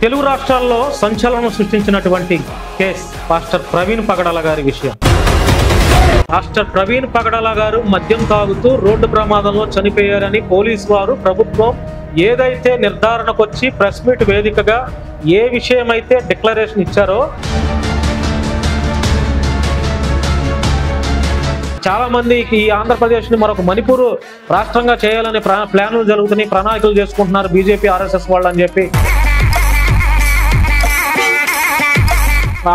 తెలుగు రాష్ట్రాల్లో సంచలనం సృష్టించినటువంటి కేస్ పాస్టర్ ప్రవీణ్ పగడాల గారి విషయం. పాస్టర్ ప్రవీణ్ పగడాల గారు మద్యం తాగుతూ రోడ్డు ప్రమాదంలో చనిపోయారని పోలీసు వారు ప్రభుత్వం ఏదైతే నిర్ధారణకు వచ్చి ప్రెస్ మీట్ వేదికగా ఏ విషయమైతే డిక్లరేషన్ ఇచ్చారో చాలా మందికి ఈ ఆంధ్రప్రదేశ్ని మరొక మణిపూర్ రాష్ట్రంగా చేయాలని ప్లాన్లు జరుగుతున్నాయి, ప్రణాళికలు చేసుకుంటున్నారు బీజేపీ ఆర్ఎస్ఎస్ వాళ్ళు అని చెప్పి.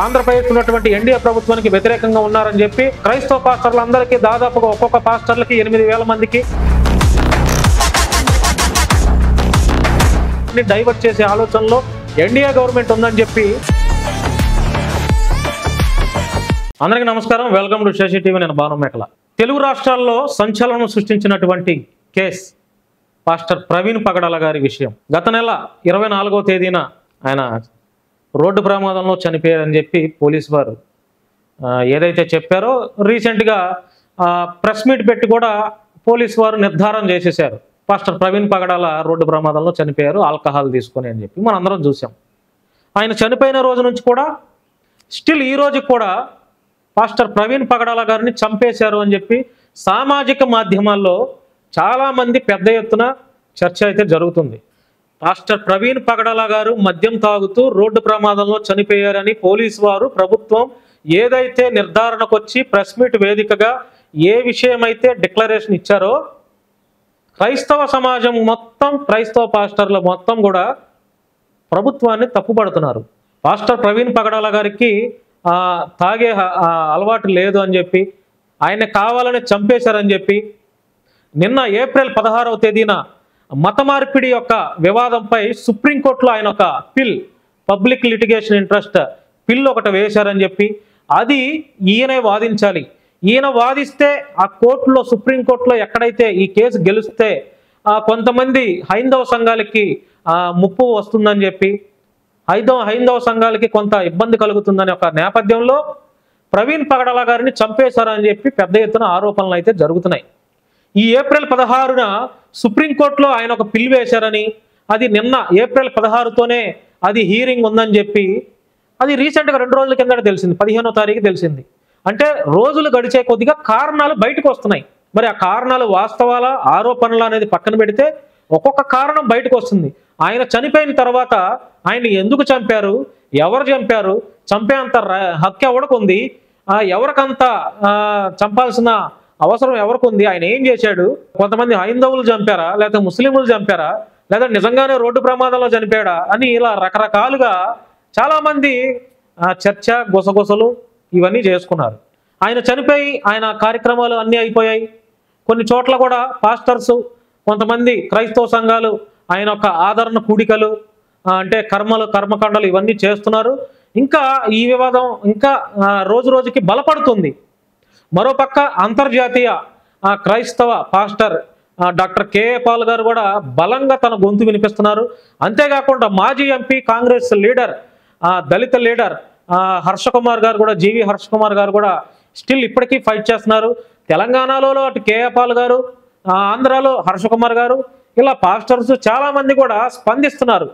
ఆంధ్రప్రదేశ్ ఉన్నటువంటి ఎన్డీఏ ప్రభుత్వానికి వ్యతిరేకంగా ఉన్నారని చెప్పి క్రైస్తవ పాస్టర్లందరికీ దాదాపుగా ఒక్కొక్క పాస్టర్లకి 8,000 మందికి డైవర్ట్ చేసే ఆలోచనలో ఎన్డీఏ గవర్నమెంట్ ఉందని చెప్పి. అందరికీ నమస్కారం, వెల్కమ్ టు శశి టీవీ. నేను భాను మేకల. తెలుగు రాష్ట్రాల్లో సంచలనం సృష్టించినటువంటి కేస్ పాస్టర్ ప్రవీణ్ పగడాల గారి విషయం. గత నెల 24వ తేదీన ఆయన రోడ్డు ప్రమాదంలో చనిపోయారని చెప్పి పోలీసు వారు ఏదైతే చెప్పారో రీసెంట్గా ప్రెస్ మీట్ పెట్టి కూడా పోలీసు వారు నిర్ధారణ చేసేశారు. పాస్టర్ ప్రవీణ్ పగడాల రోడ్డు ప్రమాదంలో చనిపోయారు ఆల్కహాల్ తీసుకొని అని చెప్పి మనందరం చూసాం. ఆయన చనిపోయిన రోజు నుంచి కూడా స్టిల్ ఈ రోజు కూడా పాస్టర్ ప్రవీణ్ పగడాల గారిని చంపేశారు అని చెప్పి సామాజిక మాధ్యమాల్లో చాలామంది పెద్ద ఎత్తున చర్చ అయితే జరుగుతుంది. పాస్టర్ ప్రవీణ్ పగడాల గారు మద్యం తాగుతూ రోడ్డు ప్రమాదంలో చనిపోయారని పోలీసు వారు ప్రభుత్వం ఏదైతే నిర్ధారణకు వచ్చి ప్రెస్ మీట్ వేదికగా ఏ విషయమైతే డిక్లరేషన్ ఇచ్చారో క్రైస్తవ సమాజం మొత్తం, క్రైస్తవ పాస్టర్లు మొత్తం కూడా ప్రభుత్వాన్ని తప్పుపడుతున్నారు. పాస్టర్ ప్రవీణ్ పగడాల గారికి తాగే అలవాటు లేదు అని చెప్పి ఆయన కావాలని చంపేశారని చెప్పి నిన్న ఏప్రిల్ 16వ తేదీన మత మార్పిడి యొక్క వివాదంపై సుప్రీంకోర్టులో ఆయన ఒక పబ్లిక్ లిటిగేషన్ ఇంట్రెస్ట్ పిల్ ఒకటి వేశారని చెప్పి అది ఈయనే వాదించాలి. ఈయన వాదిస్తే ఆ కోర్టులో, సుప్రీంకోర్టులో ఎక్కడైతే ఈ కేసు గెలిస్తే కొంతమంది హైందవ సంఘాలకి ముప్పు వస్తుందని చెప్పి, హైందవ సంఘాలకి కొంత ఇబ్బంది కలుగుతుందని ఒక నేపథ్యంలో ప్రవీణ్ పగడాల గారిని చంపేశారని చెప్పి పెద్ద ఎత్తున ఆరోపణలు అయితే జరుగుతున్నాయి. ఈ ఏప్రిల్ 16న సుప్రీంకోర్టులో ఆయన ఒక పిల్ వేశారని, అది నిన్న ఏప్రిల్ 16తోనే అది హీరింగ్ ఉందని చెప్పి అది రీసెంట్గా 2 రోజుల కిందట తెలిసింది, 15వ తారీఖు తెలిసింది. అంటే రోజులు గడిచే కొద్దిగా కారణాలు బయటకు వస్తున్నాయి. మరి ఆ కారణాలు వాస్తవాల ఆరోపణలు అనేది పక్కన పెడితే ఒక్కొక్క కారణం బయటకు వస్తుంది. ఆయన చనిపోయిన తర్వాత ఆయన ఎందుకు చంపారు, ఎవరు చంపారు, చంపేంత హక్కు ఎవరికి, ఎవరికంత చంపాల్సిన అవసరం ఎవరికి ఉంది, ఆయన ఏం చేశాడు, కొంతమంది హైందవులు చంపారా, లేకపోతే ముస్లింలు చంపారా, లేదా నిజంగానే రోడ్డు ప్రమాదంలో చనిపోయాడా అని ఇలా రకరకాలుగా చాలామంది చర్చ, గుసగుసలు ఇవన్నీ చేసుకున్నారు. ఆయన చనిపోయి ఆయన కార్యక్రమాలు అన్నీ అయిపోయాయి. కొన్ని చోట్ల కూడా పాస్టర్స్, కొంతమంది క్రైస్తవ సంఘాలు ఆయన యొక్క ఆదరణ కూడికలు అంటే కర్మకాండలు ఇవన్నీ చేస్తున్నారు. ఇంకా ఈ వివాదం ఇంకా రోజు రోజుకి బలపడుతుంది. మరోపక్క అంతర్జాతీయ క్రైస్తవ పాస్టర్ డాక్టర్ కేఏ పాల్ గారు కూడా బలంగా తన గొంతు వినిపిస్తున్నారు. అంతేకాకుండా మాజీ ఎంపీ, కాంగ్రెస్ లీడర్, దళిత లీడర్ హర్షకుమార్ గారు కూడా, జీవి హర్షకుమార్ గారు కూడా స్టిల్ ఇప్పటికీ ఫైట్ చేస్తున్నారు. తెలంగాణలో అటు కేఏ పాల్ గారు, ఆంధ్రాలో హర్షకుమార్ గారు, ఇలా పాస్టర్స్ చాలామంది కూడా స్పందిస్తున్నారు.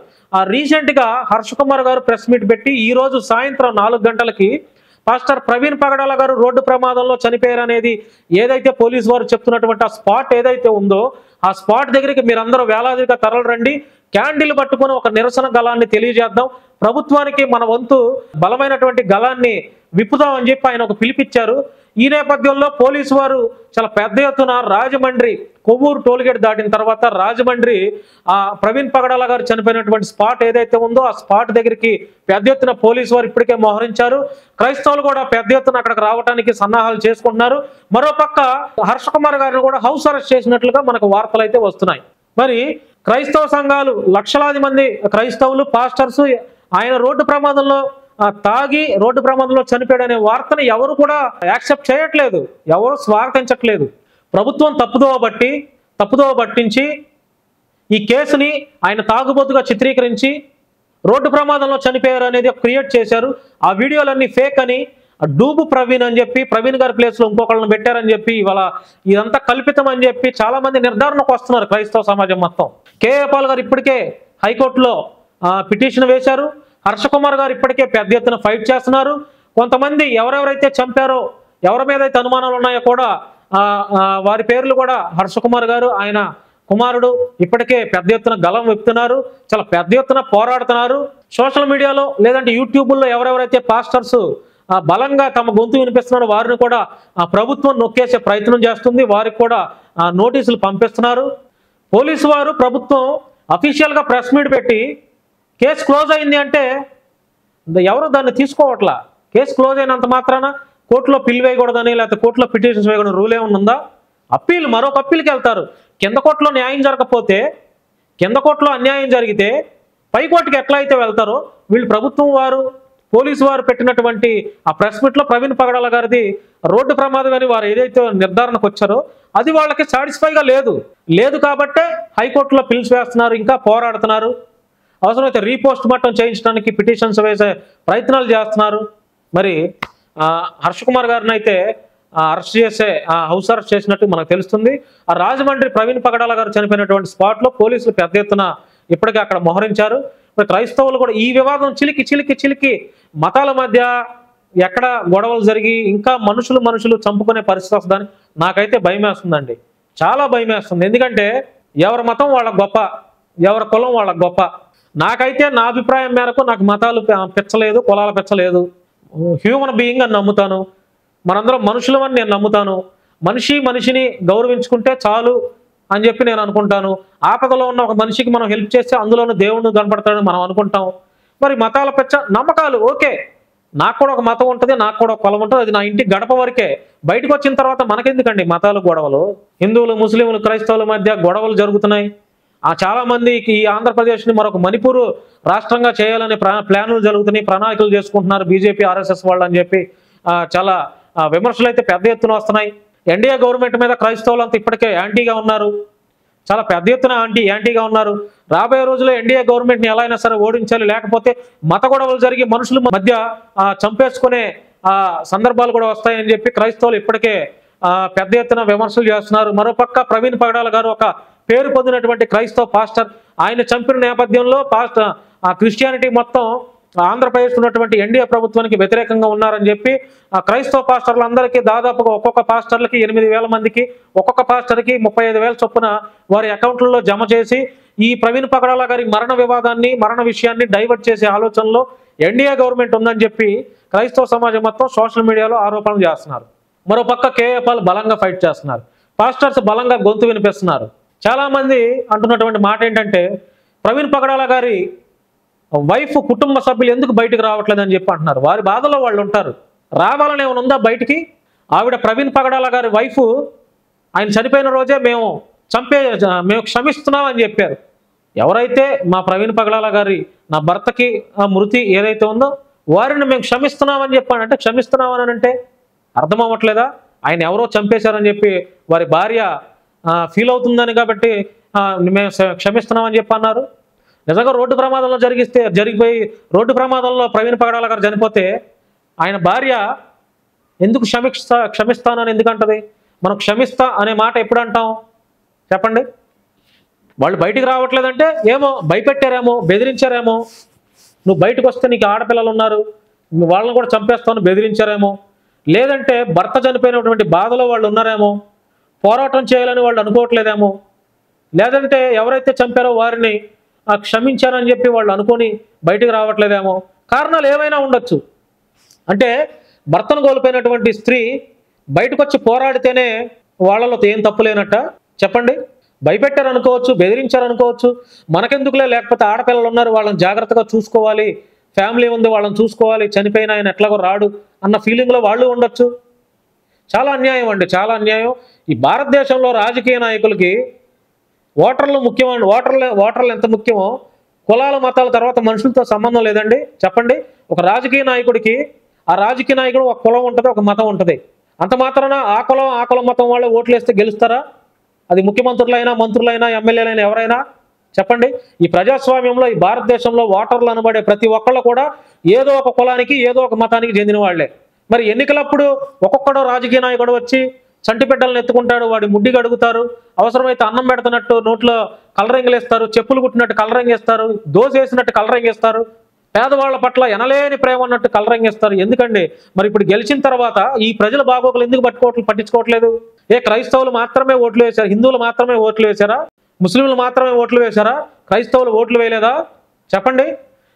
రీసెంట్గా హర్షకుమార్ గారు ప్రెస్ మీట్ పెట్టి ఈరోజు సాయంత్రం 4 గంటలకి పాస్టర్ ప్రవీణ్ పగడాల గారు రోడ్డు ప్రమాదంలో చనిపోయారు అనేది ఏదైతే పోలీసు వారు చెప్తున్నటువంటి ఆ స్పాట్ ఏదైతే ఉందో ఆ స్పాట్ దగ్గరికి మీరందరూ వేలాదిగా తరలిరండి, క్యాండిల్ పట్టుకుని ఒక నిరసన గళాన్ని తెలియజేద్దాం, ప్రభుత్వానికి మన వంతు బలమైనటువంటి గళాన్ని విప్పుదాం అని చెప్పి ఆయన ఒక పిలిపిచ్చారు. ఈ నేపథ్యంలో పోలీసు వారు చాలా పెద్ద ఎత్తున రాజమండ్రి కొవ్వూరు టోల్గేట్ దాటిన తర్వాత రాజమండ్రి ప్రవీణ్ పగడాల గారు చనిపోయినటువంటి స్పాట్ ఏదైతే ఉందో ఆ స్పాట్ దగ్గరికి పెద్ద ఎత్తున పోలీసు వారు ఇప్పటికే మోహరించారు. క్రైస్తవులు కూడా పెద్ద ఎత్తున అక్కడికి రావడానికి సన్నాహాలు చేసుకుంటున్నారు. మరోపక్క హర్షకుమార్ గారిని కూడా హౌస్ అరెస్ట్ చేసినట్లుగా మనకు వార్తలు అయితే వస్తున్నాయి. మరి క్రైస్తవ సంఘాలు, లక్షలాది మంది క్రైస్తవులు, పాస్టర్స్ ఆయన రోడ్డు ప్రమాదంలో తాగి రోడ్డు ప్రమాదంలో చనిపోయాడనే వార్తను ఎవరు కూడా యాక్సెప్ట్ చేయట్లేదు, ఎవరు స్వాగతించట్లేదు. ప్రభుత్వం తప్పుదోవ పట్టించి ఈ కేసుని ఆయన తాగుబోతుగా చిత్రీకరించి రోడ్డు ప్రమాదంలో చనిపోయారు అనేది క్రియేట్ చేశారు. ఆ వీడియోలన్నీ ఫేక్ అని, డూబు ప్రవీణ్ అని చెప్పి ప్రవీణ్ గారి ప్లేస్లో ఇంకొకళ్ళని పెట్టారని చెప్పి ఇవాళ ఇదంతా కల్పితం అని చెప్పి చాలామంది నిర్ధారణకు వస్తున్నారు క్రైస్తవ సమాజం మొత్తం. కేఏ పాల్ గారు ఇప్పటికే హైకోర్టులో పిటిషన్ వేశారు. హర్ష కుమార్ గారు ఇప్పటికే పెద్ద ఎత్తున ఫైట్ చేస్తున్నారు. కొంతమంది ఎవరెవరైతే చంపారో, ఎవరి మీద అయితే అనుమానాలు ఉన్నాయో కూడా వారి పేర్లు కూడా హర్ష కుమార్ గారు, ఆయన కుమారుడు ఇప్పటికే పెద్ద ఎత్తున గలం విప్పుతున్నారు. చాలా పెద్ద ఎత్తున పోరాడుతున్నారు. సోషల్ మీడియాలో లేదంటే యూట్యూబ్లో ఎవరెవరైతే పాస్టర్స్ బలంగా తమ గొంతు వినిపిస్తున్నారో వారిని కూడా ప్రభుత్వం నొక్కేసే ప్రయత్నం చేస్తుంది. వారికి కూడా నోటీసులు పంపిస్తున్నారు. పోలీసు వారు, ప్రభుత్వం అఫీషియల్గా ప్రెస్ మీట్ పెట్టి కేసు క్లోజ్ అయింది అంటే ఎవరు దాన్ని తీసుకోవట్లా. కేసు క్లోజ్ అయినంత మాత్రాన కోర్టులో పిల్ వేయకూడదని, లేకపోతే కోర్టులో పిటిషన్స్ వేయకూడదు రూల్ ఏమన్నా? అప్పీల్, మరొక అప్పీల్కి వెళ్తారు. కింద కోర్టులో న్యాయం జరగకపోతే, కింద కోర్టులో అన్యాయం జరిగితే పై కోర్టుకి ఎట్లా అయితే వెళ్తారో వీళ్ళు ప్రభుత్వం వారు, పోలీసు వారు పెట్టినటువంటి ఆ ప్రెస్ మీట్లో ప్రవీణ్ పగడాల గారిది రోడ్డు ప్రమాదం అని వారు ఏదైతే నిర్ధారణకు వచ్చారో అది వాళ్ళకి సాటిస్ఫైగా లేదు కాబట్టే హైకోర్టులో పిల్స్ వేస్తున్నారు, ఇంకా పోరాడుతున్నారు. అవసరమైతే రీపోస్ట్ మార్టం చేయించడానికి పిటిషన్స్ వేసే ప్రయత్నాలు చేస్తున్నారు. మరి హర్ష కుమార్ గారిని అయితే అరెస్ట్ చేసే హౌస్ అరెస్ట్ చేసినట్టు మనకు తెలుస్తుంది. ఆ రాజమండ్రి ప్రవీణ్ పగడాల గారు చనిపోయినటువంటి స్పాట్లో పోలీసులు పెద్ద ఎత్తున ఇప్పటికే అక్కడ మోహరించారు. మరి క్రైస్తవులు కూడా ఈ వివాదం చిలికి మతాల మధ్య ఎక్కడ గొడవలు జరిగి ఇంకా మనుషులు చంపుకునే పరిస్థితి వస్తుందని నాకైతే భయం వేస్తుందండి. చాలా భయం వేస్తుంది. ఎందుకంటే ఎవరి మతం వాళ్ళ గొప్ప, ఎవరి కులం వాళ్ళ గొప్ప. నాకైతే నా అభిప్రాయం మేరకు నాకు మతాలు పెచ్చలేదు, కులాల పెచ్చలేదు. హ్యూమన్ బీయింగ్ అని నమ్ముతాను. మనందరం మనుషులమని నేను నమ్ముతాను. మనిషిని గౌరవించుకుంటే చాలు అని చెప్పి నేను అనుకుంటాను. ఆపదలో ఉన్న ఒక మనిషికి మనం హెల్ప్ చేస్తే అందులోనూ దేవుడు కనపడతాడని మనం అనుకుంటాం. మరి మతాల పెచ్చ నమ్మకాలు ఓకే, నాకు కూడా ఒక మతం ఉంటుంది, నాకు కూడా ఒక కులం ఉంటుంది, అది నా ఇంటి గడప వరకే. బయటకు వచ్చిన తర్వాత మనకెందుకండి మతాలు గొడవలు? హిందువులు, ముస్లింలు, క్రైస్తవుల మధ్య గొడవలు జరుగుతున్నాయి. చాలా మందికి ఈ ఆంధ్రప్రదేశ్ని మరొక మణిపూర్ రాష్ట్రంగా చేయాలనే ప్లాన్లు జరుగుతున్నాయి, ప్రణాళికలు చేసుకుంటున్నారు బీజేపీ, ఆర్ఎస్ఎస్ వాళ్ళు అని చెప్పి చాలా విమర్శలు అయితే పెద్ద ఎత్తున వస్తున్నాయి. ఎన్డీఏ గవర్నమెంట్ మీద క్రైస్తవులంతా ఇప్పటికే యాంటీగా ఉన్నారు, చాలా పెద్ద ఎత్తున యాంటీగా ఉన్నారు. రాబోయే రోజుల్లో ఎన్డీఏ గవర్నమెంట్ని ఎలా అయినా సరే ఓడించాలి, లేకపోతే మత గొడవలు జరిగి మనుషుల మధ్య చంపేసుకునే సందర్భాలు కూడా వస్తాయని చెప్పి క్రైస్తవులు ఇప్పటికే పెద్ద ఎత్తున విమర్శలు చేస్తున్నారు. మరోపక్క ప్రవీణ్ పగడాల గారు ఒక పేరు పొందినటువంటి క్రైస్తవ పాస్టర్, ఆయన చంపిన నేపథ్యంలో క్రిస్టియానిటీ మొత్తం ఆంధ్రప్రదేశ్ ఉన్నటువంటి ఎన్డీఏ ప్రభుత్వానికి వ్యతిరేకంగా ఉన్నారని చెప్పి క్రైస్తవ పాస్టర్లందరికీ దాదాపుగా ఒక్కొక్క పాస్టర్లకి 8,000 మందికి, ఒక్కొక్క పాస్టర్కి 35,000 చొప్పున వారి అకౌంట్లలో జమ చేసి ఈ ప్రవీణ్ పగడాల గారి మరణ విషయాన్ని డైవర్ట్ చేసే ఆలోచనలో ఎన్డీఏ గవర్నమెంట్ ఉందని చెప్పి క్రైస్తవ సమాజం మొత్తం సోషల్ మీడియాలో ఆరోపణలు చేస్తున్నారు. మరోపక్క కేఏపాల్ బలంగా ఫైట్ చేస్తున్నారు, పాస్టర్స్ బలంగా గొంతు వినిపిస్తున్నారు. చాలామంది అంటున్నటువంటి మాట ఏంటంటే ప్రవీణ్ పగడాల గారి వైఫ్, కుటుంబ సభ్యులు ఎందుకు బయటకు రావట్లేదని చెప్పి అంటున్నారు. వారి బాధలో వాళ్ళు ఉంటారు, రావాలని ఏమైనా ఉందా బయటికి? ఆవిడ ప్రవీణ్ పగడాల గారి వైఫ్ ఆయన చనిపోయిన రోజే మేము క్షమిస్తున్నామని చెప్పారు. ఎవరైతే మా ప్రవీణ్ పగడాల గారి నా భర్తకి మృతి ఏదైతే ఉందో వారిని మేము క్షమిస్తున్నామని చెప్పానంటే, క్షమిస్తున్నామని అంటే అర్థం అవ్వట్లేదా? ఆయన ఎవరో చంపేశారని చెప్పి వారి భార్య ఫీల్ అవుతుందని కాబట్టి మేము క్షమిస్తున్నామని చెప్పి అన్నారు. నిజంగా రోడ్డు ప్రమాదంలో జరిగిపోయి రోడ్డు ప్రమాదంలో ప్రవీణ్ పగడాల గారు చనిపోతే ఆయన భార్య ఎందుకు క్షమిస్తానని ఎందుకంటది? మనం క్షమిస్తా అనే మాట ఎప్పుడు అంటాం చెప్పండి? వాళ్ళు బయటికి రావట్లేదంటే ఏమో భయపెట్టారేమో, బెదిరించారేమో, నువ్వు బయటకు వస్తే నీకు ఆడపిల్లలు ఉన్నారు వాళ్ళని కూడా చంపేస్తాను బెదిరించారేమో, లేదంటే భర్త చనిపోయినటువంటి బాధలో వాళ్ళు ఉన్నారేమో, పోరాటం చేయాలని వాళ్ళు అనుకోవట్లేదేమో, లేదంటే ఎవరైతే చంపారో వారిని క్షమించారని చెప్పి వాళ్ళు అనుకొని బయటికి రావట్లేదేమో. కారణాలు ఏమైనా ఉండొచ్చు. అంటే భర్తను కోల్పోయినటువంటి స్త్రీ బయటకు వచ్చి పోరాడితేనే వాళ్ళలో ఏం తప్పు లేనట్ట చెప్పండి? భయపెట్టారు అనుకోవచ్చు, బెదిరించారు అనుకోవచ్చు, మనకెందుకులే లేకపోతే ఆడపిల్లలు ఉన్నారు వాళ్ళని జాగ్రత్తగా చూసుకోవాలి, ఫ్యామిలీ ఉంది వాళ్ళని చూసుకోవాలి, చనిపోయిన ఆయన ఎట్లాగో రాడు అన్న ఫీలింగ్లో వాళ్ళు ఉండొచ్చు. చాలా అన్యాయం అండి, చాలా అన్యాయం. ఈ భారతదేశంలో రాజకీయ నాయకులకి ఓటర్లు ముఖ్యమండి. ఓటర్లు ఎంత ముఖ్యమో కులాల మతాల తర్వాత మనుషులతో సంబంధం లేదండి చెప్పండి. ఒక రాజకీయ నాయకుడికి ఆ రాజకీయ నాయకుడు ఒక కులం ఉంటుంది, ఒక మతం ఉంటుంది. అంత మాత్రాన ఆ కులం మతం వాళ్ళు ఓట్లు వేస్తే గెలుస్తారా? అది ముఖ్యమంత్రులైనా, మంత్రులైనా, ఎమ్మెల్యేలైనా ఎవరైనా చెప్పండి. ఈ ప్రజాస్వామ్యంలో, ఈ భారతదేశంలో ఓటర్లు అనబడే ప్రతి ఒక్కళ్ళు కూడా ఏదో ఒక కులానికి, ఏదో ఒక మతానికి చెందిన వాళ్లే. మరి ఎన్నికలప్పుడు ఒక్కొక్కడో రాజకీయ నాయకుడు వచ్చి చంటి బిడ్డలను ఎత్తుకుంటాడు, వాడి ముడ్డి కడుగుతారు, అవసరమైతే అన్నం పెడుతున్నట్టు నోట్లో కలరింగ్ వేస్తారు, చెప్పులు కుట్టినట్టు కలరింగ్ వేస్తారు, దోశ వేసినట్టు కలరింగ్ వేస్తారు, పేదవాళ్ల పట్ల ఎనలేని ప్రేమ ఉన్నట్టు కలరింగ్ వేస్తారు. ఎందుకండి? మరి ఇప్పుడు గెలిచిన తర్వాత ఈ ప్రజల బాగోగులు ఎందుకు పట్టించుకోవట్లేదు? క్రైస్తవులు మాత్రమే ఓట్లు వేశారు, హిందువులు మాత్రమే ఓట్లు వేశారా, ముస్లింలు మాత్రమే ఓట్లు వేశారా, క్రైస్తవులు ఓట్లు వేయలేదా? చెప్పండి.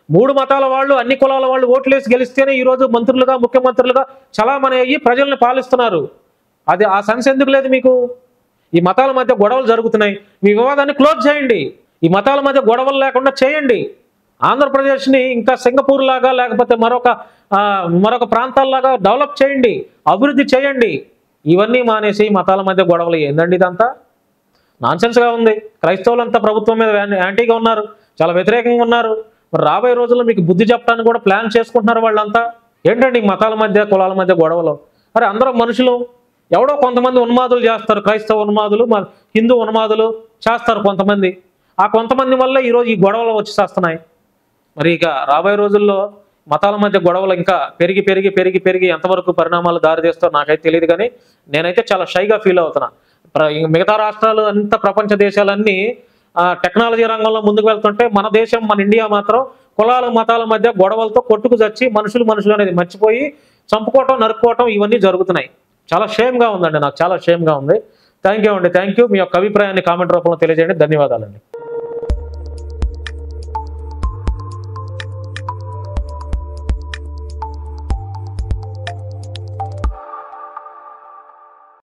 3 మతాల వాళ్ళు, అన్ని కులాల వాళ్ళు ఓట్లు వేసి గెలిస్తేనే ఈరోజు మంత్రులుగా, ముఖ్యమంత్రులుగా చలామణి అయ్యి ప్రజల్ని పాలిస్తున్నారు. ఆ సెన్స్ ఎందుకు లేదు మీకు? ఈ మతాల మధ్య గొడవలు జరుగుతున్నాయి, మీ వివాదాన్ని క్లోజ్ చేయండి. ఈ మతాల మధ్య గొడవలు లేకుండా చేయండి. ఆంధ్రప్రదేశ్ని ఇంకా సింగపూర్ లాగా, లేకపోతే మరొక ప్రాంతాల్లాగా డెవలప్ చేయండి, అభివృద్ధి చేయండి. ఇవన్నీ మానేసి మతాల మధ్య గొడవలు ఏందండి? ఇదంతా నాన్సెన్స్గా ఉంది. క్రైస్తవులంతా ప్రభుత్వం మీద యాంటీగా ఉన్నారు, చాలా వ్యతిరేకంగా ఉన్నారు. మరి రాబోయే రోజుల్లో మీకు బుద్ధి చెప్పడానికి కూడా ప్లాన్ చేసుకుంటున్నారు వాళ్ళంతా. ఏంటండి మతాల మధ్య, కులాల మధ్య గొడవలు? మరి అందరం మనుషులు. ఎవడో కొంతమంది ఉన్మాదులు చేస్తారు, క్రైస్తవ ఉన్మాదులు, హిందూ ఉన్మాదులు చేస్తారు కొంతమంది. ఆ కొంతమంది వల్ల ఈరోజు ఈ గొడవలు వచ్చి చేస్తున్నాయి. మరి ఇక రాబోయే రోజుల్లో మతాల మధ్య గొడవలు ఇంకా పెరిగి పెరిగి పెరిగి పెరిగి ఎంతవరకు పరిణామాలు దారితీస్తారో నాకైతే తెలియదు. కానీ నేనైతే చాలా షైగా ఫీల్ అవుతున్నా. మిగతా రాష్ట్రాలు అంతా, ప్రపంచ దేశాలన్నీ టెక్నాలజీ రంగంలో ముందుకు వెళ్తుంటే మన దేశం, మన ఇండియా మాత్రం కులాల మతాల మధ్య గొడవలతో కొట్టుకు చచ్చి మనుషులు అనేది మర్చిపోయి చంపుకోవటం, నరుక్కోవటం ఇవన్నీ జరుగుతున్నాయి. చాలా షేమ్గా ఉందండి, నాకు చాలా షేమ్గా ఉంది. థ్యాంక్ యూ అండి, థ్యాంక్ యూ. మీ యొక్క అభిప్రాయాన్ని కామెంట్ రూపంలో తెలియజేయండి. ధన్యవాదాలండి.